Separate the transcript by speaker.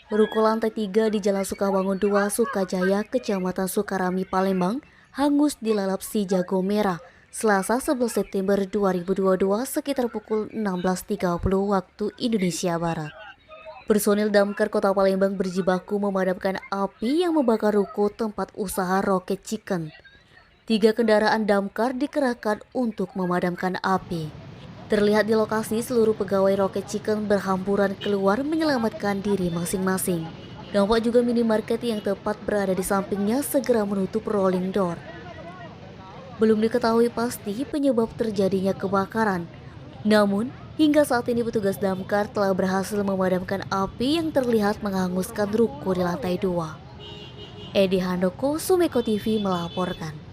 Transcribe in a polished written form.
Speaker 1: Ruko lantai 3 di Jalan Sukabangun 2, Sukajaya, Kecamatan Sukarami, Palembang, hangus dilalap si jago merah Selasa 11 September 2022 sekitar pukul 16.30 waktu Indonesia Barat. Personil damkar Kota Palembang berjibaku memadamkan api yang membakar ruko tempat usaha Rocket Chicken. 3 kendaraan damkar dikerahkan untuk memadamkan api. Terlihat di lokasi seluruh pegawai Rocket Chicken berhamburan keluar menyelamatkan diri masing-masing. Nampak juga minimarket yang tepat berada di sampingnya segera menutup rolling door. Belum diketahui pasti penyebab terjadinya kebakaran. Namun, hingga saat ini petugas damkar telah berhasil memadamkan api yang terlihat menghanguskan ruko di lantai 2. Edi Handoko, Sumeko TV melaporkan.